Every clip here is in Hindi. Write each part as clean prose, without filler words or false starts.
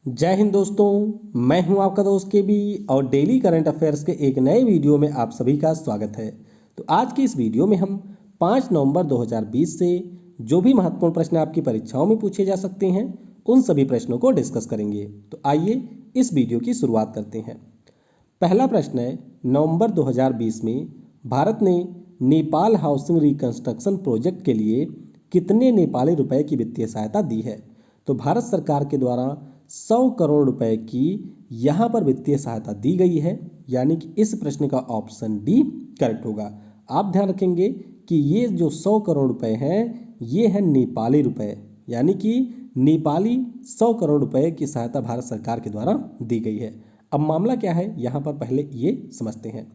जय हिंद दोस्तों, मैं हूं आपका दोस्त के बी और डेली करंट अफेयर्स के एक नए वीडियो में आप सभी का स्वागत है। तो आज की इस वीडियो में हम 5 नवंबर 2020 से जो भी महत्वपूर्ण प्रश्न आपकी परीक्षाओं में पूछे जा सकते हैं उन सभी प्रश्नों को डिस्कस करेंगे। तो आइए इस वीडियो की शुरुआत करते हैं। पहला प्रश्न है, नवंबर 2020 में भारत ने नेपाल हाउसिंग रिकंस्ट्रक्शन प्रोजेक्ट के लिए कितने नेपाली रुपए की वित्तीय सहायता दी है? तो भारत सरकार के द्वारा 100 करोड़ रुपए की यहाँ पर वित्तीय सहायता दी गई है, यानी कि इस प्रश्न का ऑप्शन डी करेक्ट होगा। आप ध्यान रखेंगे कि ये जो 100 करोड़ रुपए हैं ये हैं नेपाली रुपए, यानी कि नेपाली 100 करोड़ रुपए की सहायता भारत सरकार के द्वारा दी गई है। अब मामला क्या है यहाँ पर पहले ये समझते हैं।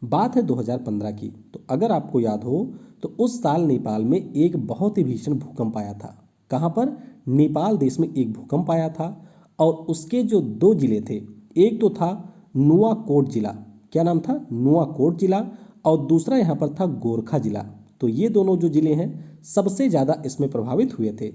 बात है 2015 की। तो अगर आपको याद हो तो उस साल नेपाल में एक बहुत ही भीषण भूकंप आया था। कहाँ पर? नेपाल देश में एक भूकंप आया था और उसके जो 2 जिले थे, एक तो था नुआकोट जिला। क्या नाम था? नुआकोट जिला। और दूसरा यहाँ पर था गोरखा जिला। तो ये दोनों जो जिले हैं सबसे ज़्यादा इसमें प्रभावित हुए थे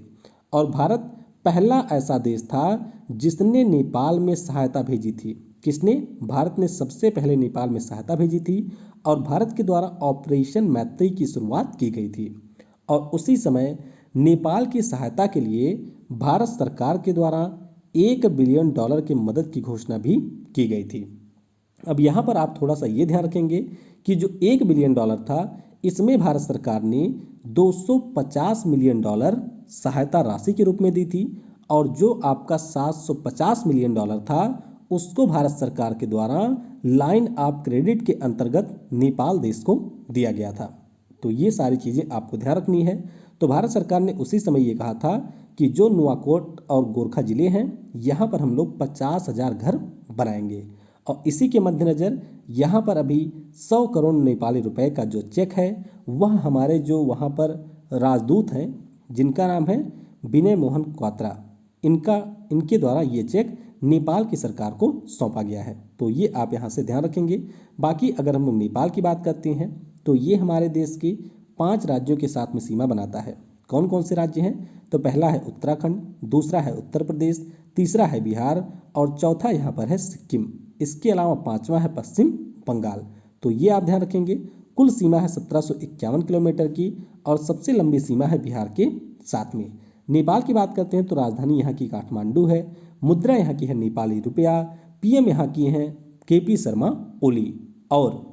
और भारत पहला ऐसा देश था जिसने नेपाल में सहायता भेजी थी। किसने? भारत ने सबसे पहले नेपाल में सहायता भेजी थी और भारत के द्वारा ऑपरेशन मैत्री की शुरुआत की गई थी। और उसी समय नेपाल की सहायता के लिए भारत सरकार के द्वारा $1 बिलियन की मदद की घोषणा भी की गई थी। अब यहाँ पर आप थोड़ा सा ये ध्यान रखेंगे कि जो $1 बिलियन था इसमें भारत सरकार ने $250 मिलियन सहायता राशि के रूप में दी थी और जो आपका $750 मिलियन था उसको भारत सरकार के द्वारा लाइन ऑफ क्रेडिट के अंतर्गत नेपाल देश को दिया गया था। तो ये सारी चीज़ें आपको ध्यान रखनी है। तो भारत सरकार ने उसी समय ये कहा था कि जो नुआकोट और गोरखा जिले हैं यहाँ पर हम लोग 50,000 घर बनाएंगे और इसी के मद्देनज़र यहाँ पर अभी 100 करोड़ नेपाली रुपए का जो चेक है वह हमारे जो वहाँ पर राजदूत हैं जिनका नाम है विनय मोहन क्वात्रा, इनके द्वारा ये चेक नेपाल की सरकार को सौंपा गया है। तो ये आप यहाँ से ध्यान रखेंगे। बाकी अगर हम नेपाल की बात करते हैं तो ये हमारे देश के 5 राज्यों के साथ में सीमा बनाता है। कौन कौन से राज्य हैं? तो पहला है उत्तराखंड, दूसरा है उत्तर प्रदेश, तीसरा है बिहार और चौथा यहाँ पर है सिक्किम। इसके अलावा 5वां है पश्चिम बंगाल। तो ये आप ध्यान रखेंगे। कुल सीमा है 1751 किलोमीटर की और सबसे लंबी सीमा है बिहार के साथ में। नेपाल की बात करते हैं तो राजधानी यहाँ की काठमांडू है, मुद्रा यहाँ की है नेपाली रुपया, पीएम यहाँ की हैं केपी शर्मा ओली और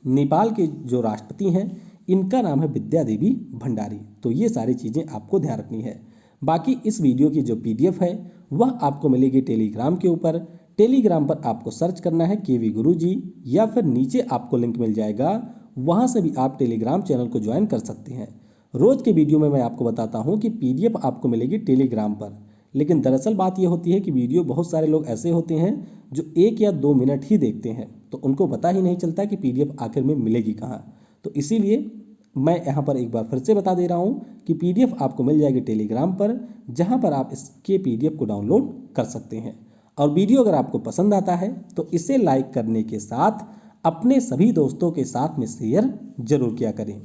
नेपाल के जो राष्ट्रपति हैं इनका नाम है विद्या देवी भंडारी। तो ये सारी चीज़ें आपको ध्यान रखनी है। बाकी इस वीडियो की जो पीडीएफ है वह आपको मिलेगी टेलीग्राम के ऊपर। टेलीग्राम पर आपको सर्च करना है केवी गुरुजी या फिर नीचे आपको लिंक मिल जाएगा, वहाँ से भी आप टेलीग्राम चैनल को ज्वाइन कर सकते हैं। रोज़ के वीडियो में मैं आपको बताता हूँ कि पीडीएफ आपको मिलेगी टेलीग्राम पर, लेकिन दरअसल बात यह होती है कि वीडियो बहुत सारे लोग ऐसे होते हैं जो 1 या 2 मिनट ही देखते हैं, तो उनको पता ही नहीं चलता कि पीडीएफ आखिर में मिलेगी कहाँ। तो इसीलिए मैं यहाँ पर एक बार फिर से बता दे रहा हूँ कि पीडीएफ आपको मिल जाएगी टेलीग्राम पर, जहाँ पर आप इसके पीडीएफ को डाउनलोड कर सकते हैं। और वीडियो अगर आपको पसंद आता है तो इसे लाइक करने के साथ अपने सभी दोस्तों के साथ में शेयर जरूर किया करें।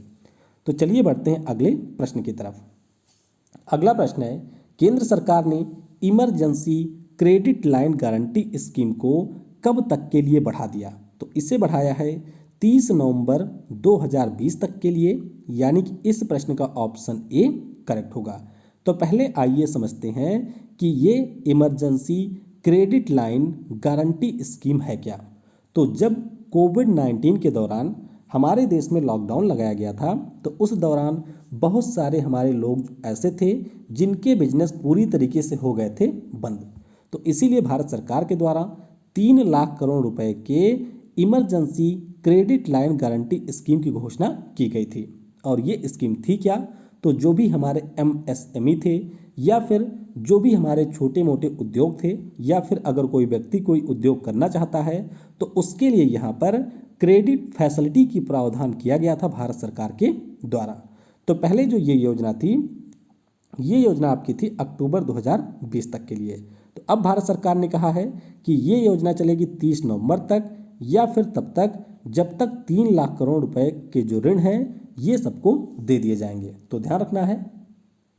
तो चलिए बढ़ते हैं अगले प्रश्न की तरफ। अगला प्रश्न है, केंद्र सरकार ने emergency credit line guarantee scheme को कब तक के लिए बढ़ा दिया? तो इसे बढ़ाया है 30 नवंबर 2020 तक के लिए, यानी कि इस प्रश्न का ऑप्शन ए करेक्ट होगा। तो पहले आइए समझते हैं कि ये emergency credit line guarantee scheme है क्या। तो जब कोविड-19 के दौरान हमारे देश में लॉकडाउन लगाया गया था तो उस दौरान बहुत सारे हमारे लोग ऐसे थे जिनके बिजनेस पूरी तरीके से हो गए थे बंद। तो इसीलिए भारत सरकार के द्वारा 3 लाख करोड़ रुपए के emergency credit line guarantee scheme की घोषणा की गई थी। और ये स्कीम थी क्या? तो जो भी हमारे एमएसएमई थे या फिर जो भी हमारे छोटे मोटे उद्योग थे या फिर अगर कोई व्यक्ति कोई उद्योग करना चाहता है तो उसके लिए यहाँ पर क्रेडिट फैसिलिटी की प्रावधान किया गया था भारत सरकार के द्वारा। तो पहले जो ये योजना थी, ये योजना आपकी थी अक्टूबर 2020 तक के लिए। तो अब भारत सरकार ने कहा है कि ये योजना चलेगी 30 नवंबर तक या फिर तब तक जब तक 3 लाख करोड़ रुपए के जो ऋण हैं ये सबको दे दिए जाएंगे। तो ध्यान रखना है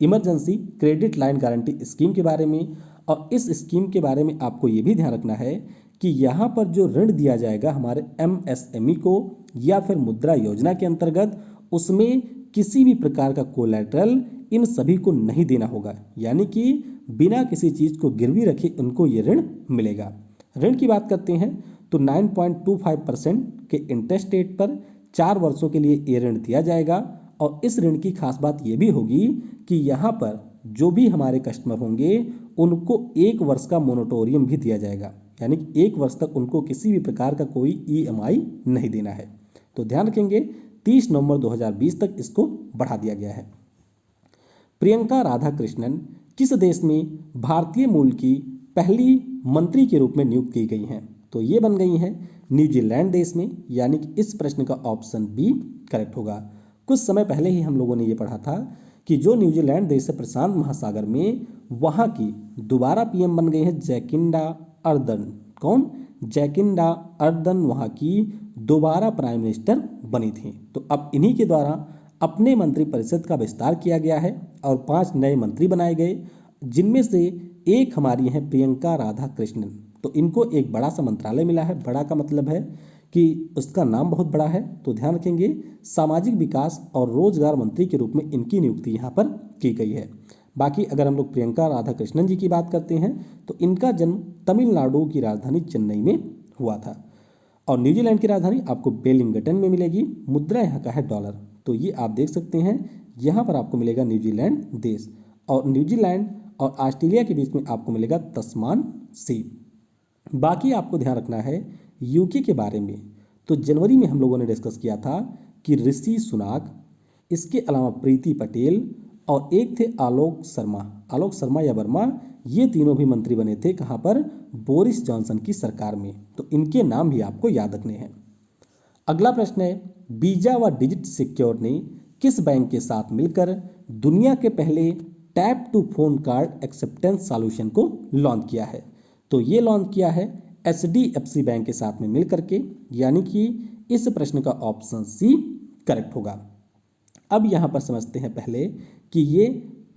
emergency credit line guarantee scheme के बारे में और इस स्कीम के बारे में आपको ये भी ध्यान रखना है कि यहाँ पर जो ऋण दिया जाएगा हमारे MSME को या फिर मुद्रा योजना के अंतर्गत, उसमें किसी भी प्रकार का कोलैटरल इन सभी को नहीं देना होगा, यानी कि बिना किसी चीज़ को गिरवी रखे उनको ये ऋण मिलेगा। ऋण की बात करते हैं तो 9.25% के इंटरेस्ट रेट पर 4 वर्षों के लिए ये ऋण दिया जाएगा। और इस ऋण की खास बात ये भी होगी कि यहाँ पर जो भी हमारे कस्टमर होंगे उनको 1 वर्ष का मोरेटोरियम भी दिया जाएगा, यानी कि 1 वर्ष तक उनको किसी भी प्रकार का कोई EMI नहीं देना है। तो ध्यान रखेंगे 30 नवंबर 2020 तक इसको बढ़ा दिया गया है। प्रियंका राधाकृष्णन किस देश में भारतीय मूल की पहली मंत्री के रूप में नियुक्त की गई हैं? तो ये बन गई हैं न्यूजीलैंड देश में, यानी कि इस प्रश्न का ऑप्शन बी करेक्ट होगा। कुछ समय पहले ही हम लोगों ने ये पढ़ा था कि जो न्यूजीलैंड देश है प्रशांत महासागर में, वहाँ की दोबारा PM बन गई है जैकिंडा अर्दर्न। कौन? जैकिंडा अर्दर्न वहाँ की दोबारा प्राइम मिनिस्टर बनी थी। तो अब इन्हीं के द्वारा अपने मंत्रिपरिषद का विस्तार किया गया है और 5 नए मंत्री बनाए गए, जिनमें से एक हमारी हैं प्रियंका राधाकृष्णन। तो इनको एक बड़ा सा मंत्रालय मिला है। बड़ा का मतलब है कि उसका नाम बहुत बड़ा है। तो ध्यान रखेंगे सामाजिक विकास और रोजगार मंत्री के रूप में इनकी नियुक्ति यहाँ पर की गई है। बाकी अगर हम लोग प्रियंका राधाकृष्णन जी की बात करते हैं तो इनका जन्म तमिलनाडु की राजधानी चेन्नई में हुआ था। और न्यूजीलैंड की राजधानी आपको वेलिंगटन में मिलेगी। मुद्रा यहाँ का है डॉलर। तो ये आप देख सकते हैं, यहाँ पर आपको मिलेगा न्यूजीलैंड देश, और न्यूजीलैंड और ऑस्ट्रेलिया के बीच में आपको मिलेगा तस्मान सी। बाकी आपको ध्यान रखना है यूके के बारे में। तो जनवरी में हम लोगों ने डिस्कस किया था कि ऋषि सुनाक, इसके अलावा प्रीति पटेल और एक थे आलोक शर्मा या वर्मा, ये तीनों भी मंत्री बने थे। कहाँ पर? बोरिस जॉनसन की सरकार में। तो इनके नाम भी आपको याद रखने हैं। अगला प्रश्न है, वीजा व डिजिट सिक्योर ने किस बैंक के साथ मिलकर दुनिया के पहले tap to phone card acceptance solution को लॉन्च किया है? तो ये लॉन्च किया है HDFC बैंक के साथ में मिल करके, यानी कि इस प्रश्न का ऑप्शन सी करेक्ट होगा। अब यहाँ पर समझते हैं पहले कि ये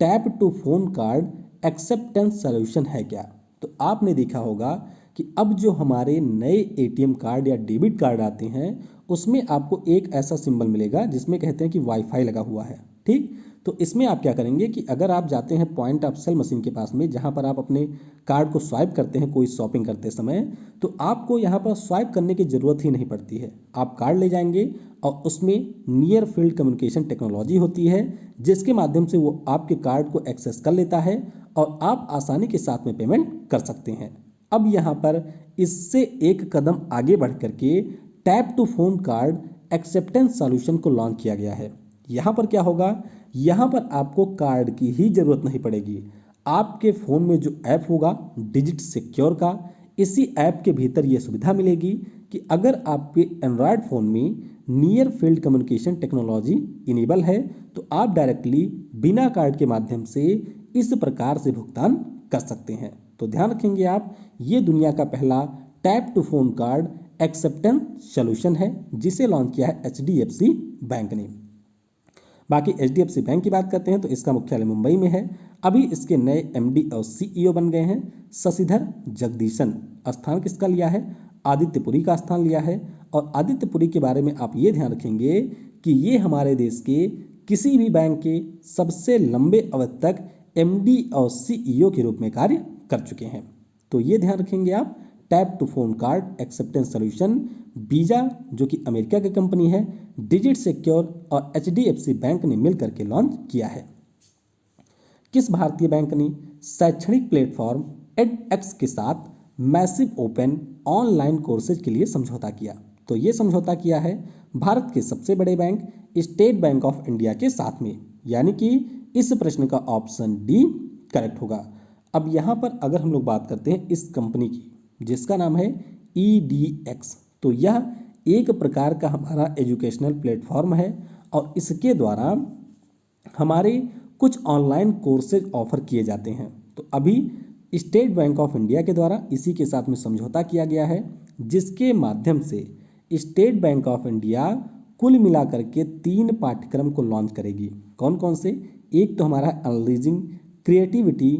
tap to phone card acceptance solution है क्या। तो आपने देखा होगा कि अब जो हमारे नए ATM कार्ड या डेबिट कार्ड आते हैं उसमें आपको एक ऐसा सिंबल मिलेगा जिसमें कहते हैं कि वाईफाई लगा हुआ है। ठीक, तो इसमें आप क्या करेंगे कि अगर आप जाते हैं पॉइंट ऑफ सेल मशीन के पास में, जहाँ पर आप अपने कार्ड को स्वाइप करते हैं कोई शॉपिंग करते समय, तो आपको यहाँ पर स्वाइप करने की ज़रूरत ही नहीं पड़ती है। आप कार्ड ले जाएंगे और उसमें नियर फील्ड कम्युनिकेशन टेक्नोलॉजी होती है, जिसके माध्यम से वो आपके कार्ड को एक्सेस कर लेता है और आप आसानी के साथ में पेमेंट कर सकते हैं। अब यहाँ पर इससे एक कदम आगे बढ़ करके tap to phone card acceptance solution को लॉन्च किया गया है। यहाँ पर क्या होगा, यहाँ पर आपको कार्ड की ही ज़रूरत नहीं पड़ेगी। आपके फ़ोन में जो ऐप होगा डिजिट सिक्योर का, इसी ऐप के भीतर ये सुविधा मिलेगी कि अगर आपके एंड्रॉयड फ़ोन में near field communication technology enable है तो आप डायरेक्टली बिना कार्ड के माध्यम से इस प्रकार से भुगतान कर सकते हैं। तो ध्यान रखेंगे आप, ये दुनिया का पहला tap to phone card acceptance solution है जिसे लॉन्च किया है HDFC बैंक ने। बाकी HDFC बैंक की बात करते हैं तो इसका मुख्यालय मुंबई में है। अभी इसके नए MD और CEO बन गए हैं शशिधर जगदीशन। स्थान किसका लिया है? आदित्यपुरी का स्थान लिया है। और आदित्यपुरी के बारे में आप ये ध्यान रखेंगे कि ये हमारे देश के किसी भी बैंक के सबसे लंबे अवधि तक MD और CEO के रूप में कार्य कर चुके हैं। तो ये ध्यान रखेंगे आप, tap to phone card acceptance solution Visa जो कि अमेरिका की कंपनी है, डिजिट सिक्योर और HDFC बैंक ने मिलकर के लॉन्च किया है। किस भारतीय बैंक ने शैक्षणिक प्लेटफॉर्म edX के साथ मैसिव ओपन ऑनलाइन कोर्सेज के लिए समझौता किया? तो ये समझौता किया है भारत के सबसे बड़े bank state bank of India के साथ में, यानी कि इस प्रश्न का ऑप्शन डी करेक्ट होगा। अब यहाँ पर अगर हम लोग बात करते हैं इस कंपनी की जिसका नाम है EDX, तो यह एक प्रकार का हमारा एजुकेशनल प्लेटफॉर्म है और इसके द्वारा हमारे कुछ ऑनलाइन कोर्सेज ऑफर किए जाते हैं। तो अभी स्टेट बैंक ऑफ इंडिया के द्वारा इसी के साथ में समझौता किया गया है, जिसके माध्यम से स्टेट बैंक ऑफ इंडिया कुल मिलाकर के 3 पाठ्यक्रम को लॉन्च करेगी। कौन कौन से? एक तो हमारा analysing creativity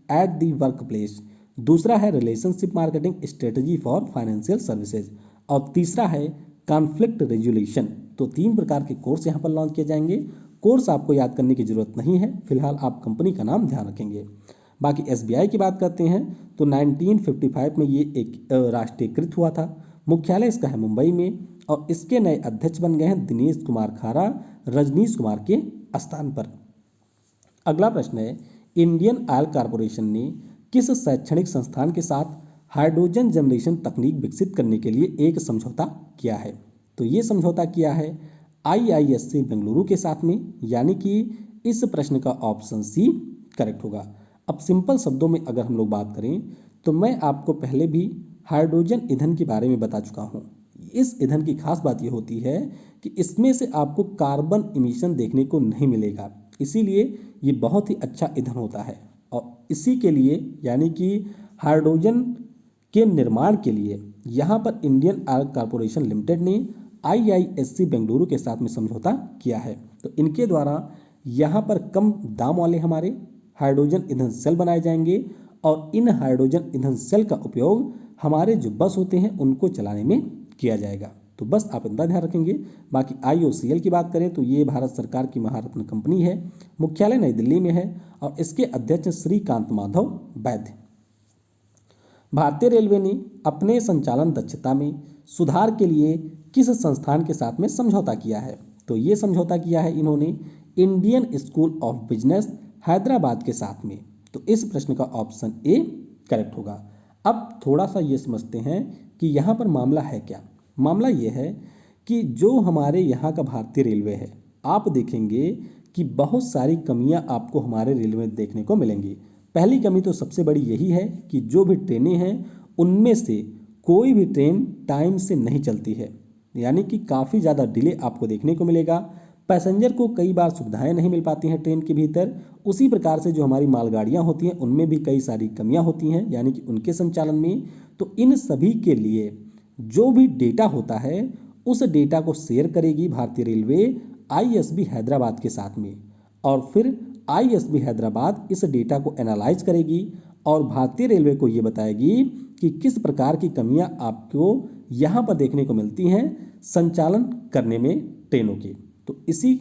at the work place. दूसरा है relationship marketing strategy for financial services. और तीसरा है कॉन्फ्लिक्ट रेजोल्यूशन। तो 3 प्रकार के कोर्स यहाँ पर लॉन्च किए जाएंगे। कोर्स आपको याद करने की जरूरत नहीं है, फिलहाल आप कंपनी का नाम ध्यान रखेंगे। बाकी एसबीआई की बात करते हैं तो 1955 में ये एक राष्ट्रीयकृत हुआ था। मुख्यालय इसका है मुंबई में और इसके नए अध्यक्ष बन गए हैं दिनेश कुमार खारा रजनीश कुमार के स्थान पर। अगला प्रश्न है, इंडियन ऑयल कॉरपोरेशन ने किस शैक्षणिक संस्थान के साथ हाइड्रोजन जनरेशन तकनीक विकसित करने के लिए एक समझौता किया है? तो ये समझौता किया है IISc बेंगलुरु के साथ में, यानी कि इस प्रश्न का ऑप्शन सी करेक्ट होगा। अब सिंपल शब्दों में अगर हम लोग बात करें तो मैं आपको पहले भी हाइड्रोजन ईंधन के बारे में बता चुका हूँ। इस ईंधन की खास बात ये होती है कि इसमें से आपको कार्बन इमिशन देखने को नहीं मिलेगा, इसीलिए ये बहुत ही अच्छा ईंधन होता है। और इसी के लिए यानी कि हाइड्रोजन के निर्माण के लिए यहाँ पर इंडियन ऑयल कॉरपोरेशन लिमिटेड ने IISc बेंगलुरु के साथ में समझौता किया है। तो इनके द्वारा यहाँ पर कम दाम वाले हमारे हाइड्रोजन ईंधन सेल बनाए जाएंगे और इन हाइड्रोजन ईंधन सेल का उपयोग हमारे जो बस होते हैं उनको चलाने में किया जाएगा। तो बस आप इतना ध्यान रखेंगे। बाकी IOCL की बात करें तो ये भारत सरकार की महारत्न कंपनी है, मुख्यालय नई दिल्ली में है और इसके अध्यक्ष श्रीकांत माधव वैद्य। भारतीय रेलवे ने अपने संचालन दक्षता में सुधार के लिए किस संस्थान के साथ में समझौता किया है? तो ये समझौता किया है इन्होंने Indian school of business Hyderabad के साथ में। तो इस प्रश्न का ऑप्शन ए करेक्ट होगा। अब थोड़ा सा ये समझते हैं कि यहाँ पर मामला है क्या। मामला ये है कि जो हमारे यहाँ का भारतीय रेलवे है, आप देखेंगे कि बहुत सारी कमियाँ आपको हमारे रेलवे में देखने को मिलेंगी। पहली कमी तो सबसे बड़ी यही है कि जो भी ट्रेनें हैं उनमें से कोई भी ट्रेन टाइम से नहीं चलती है, यानी कि काफ़ी ज़्यादा डिले आपको देखने को मिलेगा। पैसेंजर को कई बार सुविधाएं नहीं मिल पाती हैं ट्रेन के भीतर। उसी प्रकार से जो हमारी मालगाड़ियां होती हैं उनमें भी कई सारी कमियां होती हैं, यानी कि उनके संचालन में। तो इन सभी के लिए जो भी डेटा होता है उस डेटा को शेयर करेगी भारतीय रेलवे ISB हैदराबाद के साथ में, और फिर ISB हैदराबाद इस डेटा को एनालाइज करेगी और भारतीय रेलवे को ये बताएगी कि किस प्रकार की कमियां आपको यहाँ पर देखने को मिलती हैं संचालन करने में ट्रेनों के। तो इसी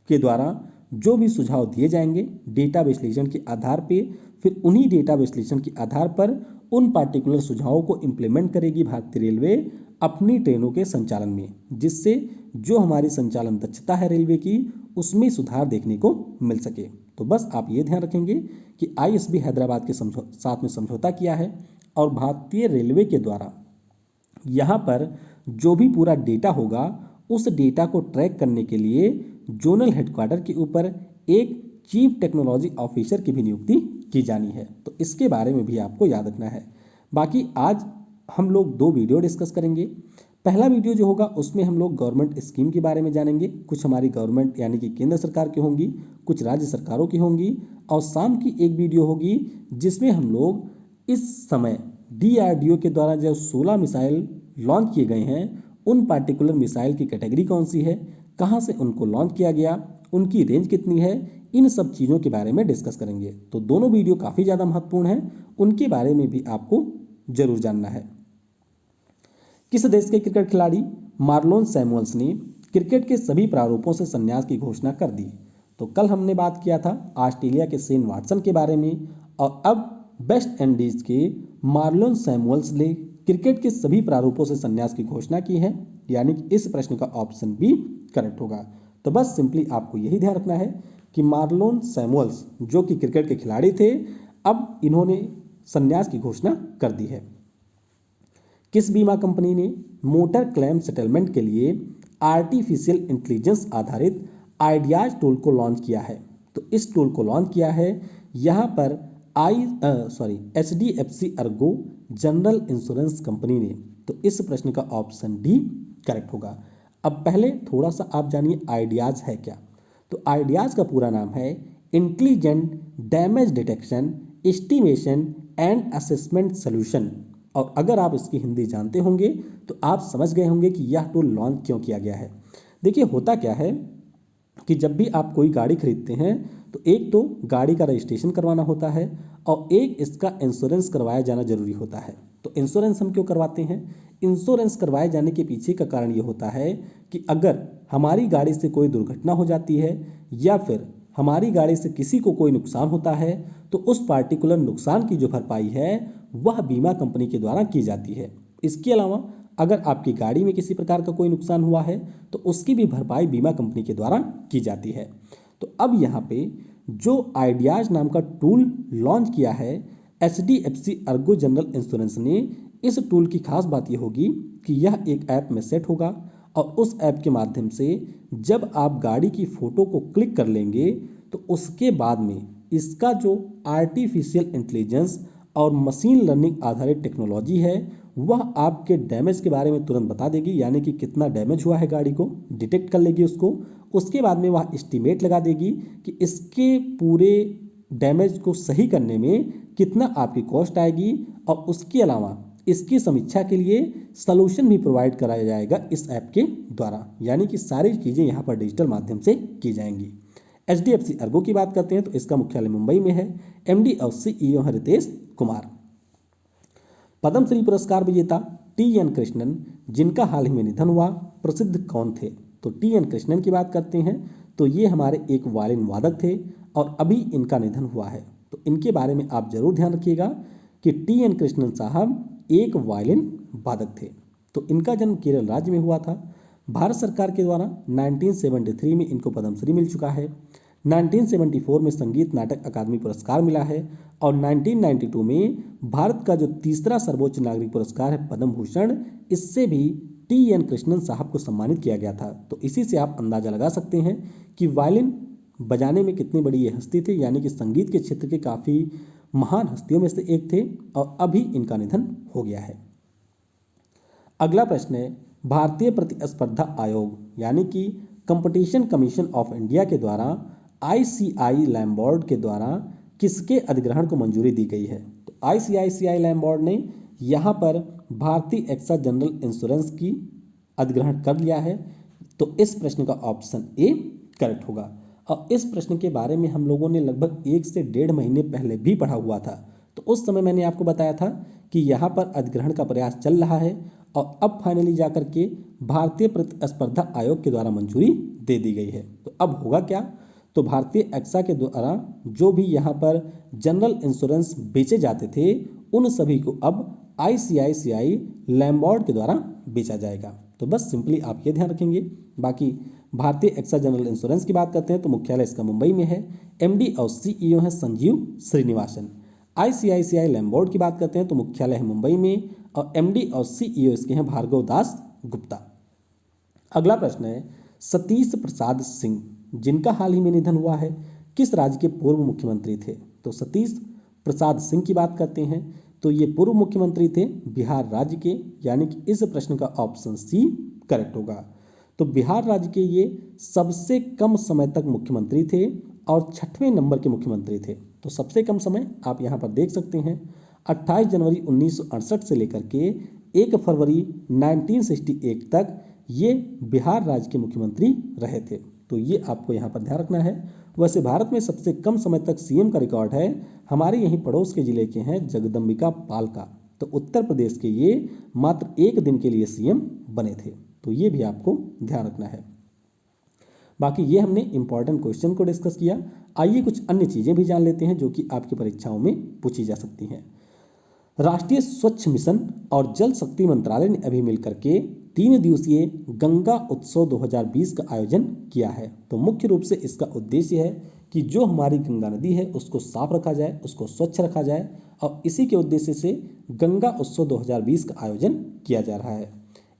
के द्वारा जो भी सुझाव दिए जाएंगे डेटा विश्लेषण के आधार पे, फिर उन्हीं डेटा विश्लेषण के आधार पर उन पार्टिकुलर सुझावों को इम्प्लीमेंट करेगी भारतीय रेलवे अपनी ट्रेनों के संचालन में, जिससे जो हमारी संचालन दक्षता है रेलवे की उसमें सुधार देखने को मिल सके। तो बस आप ये ध्यान रखेंगे कि ISB हैदराबाद के साथ में समझौता किया है और भारतीय रेलवे के द्वारा यहाँ पर जो भी पूरा डेटा होगा उस डेटा को ट्रैक करने के लिए जोनल हेडक्वार्टर के ऊपर एक चीफ टेक्नोलॉजी ऑफिसर की भी नियुक्ति की जानी है। तो इसके बारे में भी आपको याद रखना है। बाकी आज हम लोग 2 वीडियो डिस्कस करेंगे। पहला वीडियो जो होगा उसमें हम लोग गवर्नमेंट स्कीम के बारे में जानेंगे। कुछ हमारी गवर्नमेंट यानी कि केंद्र सरकार की होंगी, कुछ राज्य सरकारों की होंगी, और शाम की एक वीडियो होगी जिसमें हम लोग इस समय DRDO के द्वारा जो 16 मिसाइल लॉन्च किए गए हैं उन पार्टिकुलर मिसाइल की कैटेगरी कौन सी है, कहाँ से उनको लॉन्च किया गया, उनकी रेंज कितनी है, इन सब चीज़ों के बारे में डिस्कस करेंगे। तो दोनों वीडियो काफ़ी ज़्यादा महत्वपूर्ण हैं, उनके बारे में भी आपको जरूर जानना है। किस देश के क्रिकेट खिलाड़ी मार्लोन सैमुअल्स ने क्रिकेट के सभी प्रारूपों से संन्यास की घोषणा कर दी? तो कल हमने बात किया था ऑस्ट्रेलिया के शेन वाटसन के बारे में, और अब वेस्ट इंडीज के मार्लोन सैमुअल्स ने क्रिकेट के सभी प्रारूपों से संन्यास की घोषणा की है, यानी कि इस प्रश्न का ऑप्शन बी करेक्ट होगा। तो बस सिंपली आपको यही ध्यान रखना है कि मार्लोन सैमुअल्स जो कि क्रिकेट के खिलाड़ी थे, अब इन्होंने संन्यास की घोषणा कर दी है। किस बीमा कंपनी ने मोटर क्लेम सेटलमेंट के लिए आर्टिफिशियल इंटेलिजेंस आधारित आइडियाज टूल को लॉन्च किया है? तो इस टूल को लॉन्च किया है यहाँ पर HDFC Ergo general insurance company ने। तो इस प्रश्न का ऑप्शन डी करेक्ट होगा। अब पहले थोड़ा सा आप जानिए आइडियाज है क्या। तो आइडियाज का पूरा नाम है intelligent damage detection estimation and assessment solution. और अगर आप इसकी हिंदी जानते होंगे तो आप समझ गए होंगे कि यह टूल लॉन्च क्यों किया गया है। देखिए होता क्या है कि जब भी आप कोई गाड़ी खरीदते हैं तो एक तो गाड़ी का रजिस्ट्रेशन करवाना होता है और एक इसका इंश्योरेंस करवाया जाना जरूरी होता है। तो इंश्योरेंस हम क्यों करवाते हैं? इंश्योरेंस करवाए जाने के पीछे का कारण ये होता है कि अगर हमारी गाड़ी से कोई दुर्घटना हो जाती है या फिर हमारी गाड़ी से किसी को कोई नुकसान होता है तो उस पार्टिकुलर नुकसान की जो भरपाई है वह बीमा कंपनी के द्वारा की जाती है। इसके अलावा अगर आपकी गाड़ी में किसी प्रकार का कोई नुकसान हुआ है तो उसकी भी भरपाई बीमा कंपनी के द्वारा की जाती है। तो अब यहाँ पे जो आइडियाज नाम का टूल लॉन्च किया है HDFC अर्गो जनरल इंश्योरेंस ने, इस टूल की खास बात यह होगी कि यह एक ऐप में सेट होगा और उस ऐप के माध्यम से जब आप गाड़ी की फ़ोटो को क्लिक कर लेंगे तो उसके बाद में इसका जो आर्टिफिशियल इंटेलिजेंस और मशीन लर्निंग आधारित टेक्नोलॉजी है वह आपके डैमेज के बारे में तुरंत बता देगी, यानी कि कितना डैमेज हुआ है गाड़ी को डिटेक्ट कर लेगी उसको। उसके बाद में वह एस्टीमेट लगा देगी कि इसके पूरे डैमेज को सही करने में कितना आपकी कॉस्ट आएगी और उसके अलावा इसकी समीक्षा के लिए सलूशन भी प्रोवाइड कराया जाएगा इस ऐप के द्वारा, यानी कि सारी चीज़ें यहाँ पर डिजिटल माध्यम से की जाएंगी। HDFC अर्गो की बात करते हैं तो इसका मुख्यालय मुंबई में है। MD और CEO है रितेश कुमार। पद्मश्री पुरस्कार विजेता TN कृष्णन, जिनका हाल ही में निधन हुआ, प्रसिद्ध कौन थे? तो TN कृष्णन की बात करते हैं तो ये हमारे एक वायलिन वादक थे और अभी इनका निधन हुआ है। तो इनके बारे में आप जरूर ध्यान रखिएगा कि TN कृष्णन साहब एक वायलिन वादक थे। तो इनका जन्म केरल राज्य में हुआ था। भारत सरकार के द्वारा 1973 में इनको पद्मश्री मिल चुका है। 1974 में संगीत नाटक अकादमी पुरस्कार मिला है और 1992 में भारत का जो तीसरा सर्वोच्च नागरिक पुरस्कार है पद्म भूषण, इससे भी TN कृष्णन साहब को सम्मानित किया गया था। तो इसी से आप अंदाजा लगा सकते हैं कि वायलिन बजाने में कितनी बड़ी ये हस्ती थे, यानी कि संगीत के क्षेत्र के काफ़ी महान हस्तियों में से एक थे और अभी इनका निधन हो गया है। अगला प्रश्न है, भारतीय प्रतिस्पर्धा आयोग यानी कि कंपटीशन कमीशन ऑफ इंडिया के द्वारा ICI लैम्बोर्ड के द्वारा किसके अधिग्रहण को मंजूरी दी गई है? तो ICICI लैम्बोर्ड ने यहाँ पर भारतीय एक्सा जनरल इंश्योरेंस की अधिग्रहण कर लिया है। तो इस प्रश्न का ऑप्शन ए करेक्ट होगा। और इस प्रश्न के बारे में हम लोगों ने लगभग 1 से 1.5 महीने पहले भी पढ़ा हुआ था। तो उस समय मैंने आपको बताया था कि यहाँ पर अधिग्रहण का प्रयास चल रहा है और अब फाइनली जाकर के भारतीय प्रतिस्पर्धा आयोग के द्वारा मंजूरी दे दी गई है। तो अब होगा क्या? तो भारतीय एक्सा के द्वारा जो भी यहाँ पर जनरल इंश्योरेंस बेचे जाते थे उन सभी को अब ICICI लैम्बोर्ड के द्वारा बेचा जाएगा। तो बस सिंपली आप ये ध्यान रखेंगे। बाकी भारतीय एक्सा जनरल इंश्योरेंस की बात करते हैं तो मुख्यालय इसका मुंबई में है। MD और CEO है संजीव श्रीनिवासन। ICICI लैम्बोर्ड की बात करते हैं तो मुख्यालय है मुंबई में और MD और CEO इसके हैं भार्गव दास गुप्ता। अगला प्रश्न है, सतीश प्रसाद सिंह, जिनका हाल ही में निधन हुआ है, किस राज्य के पूर्व मुख्यमंत्री थे? तो सतीश प्रसाद सिंह की बात करते हैं तो ये पूर्व मुख्यमंत्री थे बिहार राज्य के, यानी कि इस प्रश्न का ऑप्शन सी करेक्ट होगा। तो बिहार राज्य के ये सबसे कम समय तक मुख्यमंत्री थे और 6वें नंबर के मुख्यमंत्री थे। तो सबसे कम समय आप यहाँ पर देख सकते हैं 28 जनवरी 1968 से लेकर के 1 फरवरी 1968 तक ये बिहार राज्य के मुख्यमंत्री रहे थे। तो ये आपको यहाँ पर ध्यान रखना है। वैसे भारत में सबसे कम समय तक CM का रिकॉर्ड है हमारे यहीं पड़ोस के जिले के हैं जगदम्बिका पाल का। तो उत्तर प्रदेश के ये मात्र 1 दिन के लिए CM बने थे। तो ये भी आपको ध्यान रखना है। बाकी ये हमने इंपॉर्टेंट क्वेश्चन को डिस्कस किया। आइए कुछ अन्य चीज़ें भी जान लेते हैं जो कि आपकी परीक्षाओं में पूछी जा सकती हैं। राष्ट्रीय स्वच्छ मिशन और जल शक्ति मंत्रालय ने अभी मिलकर के 3 दिवसीय गंगा उत्सव 2020 का आयोजन किया है। तो मुख्य रूप से इसका उद्देश्य है कि जो हमारी गंगा नदी है उसको साफ रखा जाए, उसको स्वच्छ रखा जाए और इसी के उद्देश्य से गंगा उत्सव 2020 का आयोजन किया जा रहा है।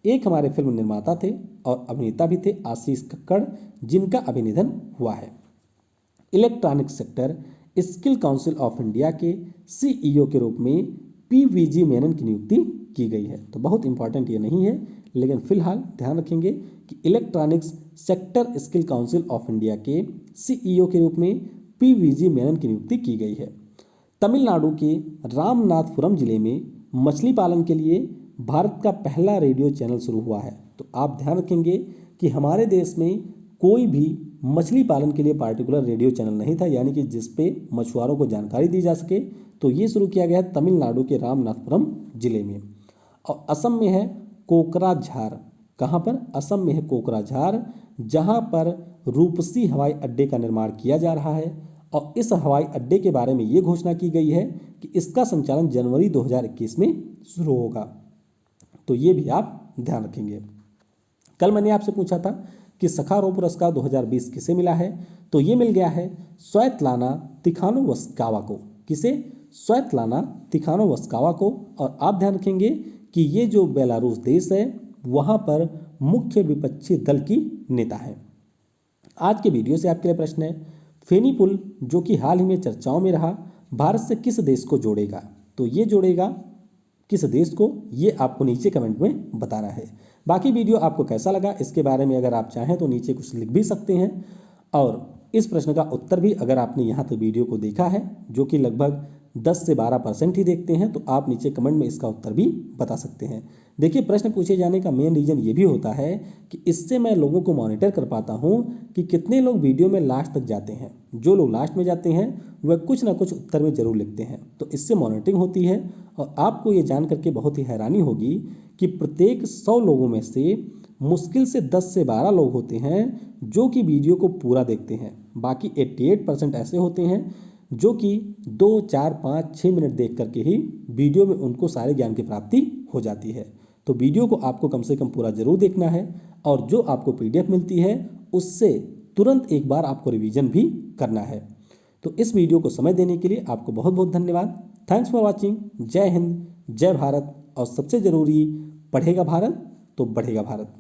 एक हमारे फिल्म निर्माता थे और अभिनेता भी थे आशीष कक्कड़, जिनका अभी निधन हुआ है। Electronic sector skill council of India के CEO के रूप में PVG मेनन की नियुक्ति की गई है। तो बहुत इंपॉर्टेंट ये नहीं है, लेकिन फिलहाल ध्यान रखेंगे कि electronics sector skill council of India के CEO के रूप में PVG मेनन की नियुक्ति की गई है। तमिलनाडु के रामनाथपुरम जिले में मछली पालन के लिए भारत का पहला रेडियो चैनल शुरू हुआ है। तो आप ध्यान रखेंगे कि हमारे देश में कोई भी मछली पालन के लिए पार्टिकुलर रेडियो चैनल नहीं था, यानी कि जिस पे मछुआरों को जानकारी दी जा सके, तो ये शुरू किया गया है तमिलनाडु के रामनाथपुरम जिले में। और असम में है कोकराझार। कहाँ पर? असम में है कोकराझार, जहाँ पर रूपसी हवाई अड्डे का निर्माण किया जा रहा है। और इस हवाई अड्डे के बारे में ये घोषणा की गई है कि इसका संचालन जनवरी 2021 में शुरू होगा। तो ये भी आप ध्यान रखेंगे। कल मैंने आपसे पूछा था कि सखारोव पुरस्कार 2020 किसे मिला है, तो ये मिल गया है स्वेतलाना तिखानोवस्कावा को। किसे? स्वेतलाना तिखानोवस्कावा को। और आप ध्यान रखेंगे कि ये जो बेलारूस देश है वहाँ पर मुख्य विपक्षी दल की नेता है। आज के वीडियो से आपके लिए प्रश्न है, फेनी पुल जो कि हाल ही में चर्चाओं में रहा, भारत से किस देश को जोड़ेगा? तो ये जोड़ेगा किस देश को, ये आपको नीचे कमेंट में बताना है। बाकी वीडियो आपको कैसा लगा इसके बारे में अगर आप चाहें तो नीचे कुछ लिख भी सकते हैं। और इस प्रश्न का उत्तर भी अगर आपने यहाँ तक वीडियो को देखा है, जो कि लगभग 10 से 12% ही देखते हैं, तो आप नीचे कमेंट में इसका उत्तर भी बता सकते हैं। देखिए, प्रश्न पूछे जाने का मेन रीज़न ये भी होता है कि इससे मैं लोगों को मॉनिटर कर पाता हूँ कि कितने लोग वीडियो में लास्ट तक जाते हैं। जो लोग लास्ट में जाते हैं वह कुछ ना कुछ उत्तर में ज़रूर लिखते हैं, तो इससे मॉनिटरिंग होती है। और आपको ये जान करके बहुत ही हैरानी होगी कि प्रत्येक 100 लोगों में से मुश्किल से 10 से 12 लोग होते हैं जो कि वीडियो को पूरा देखते हैं। बाकी 88% ऐसे होते हैं जो कि 2, 4, 5, 6 मिनट देख करके ही वीडियो में उनको सारे ज्ञान की प्राप्ति हो जाती है। तो वीडियो को आपको कम से कम पूरा जरूर देखना है, और जो आपको PDF मिलती है उससे तुरंत एक बार आपको रिवीजन भी करना है। तो इस वीडियो को समय देने के लिए आपको बहुत बहुत धन्यवाद। Thanks for watching. जय हिंद, जय भारत। और सबसे ज़रूरी, पढ़ेगा भारत तो बढ़ेगा भारत।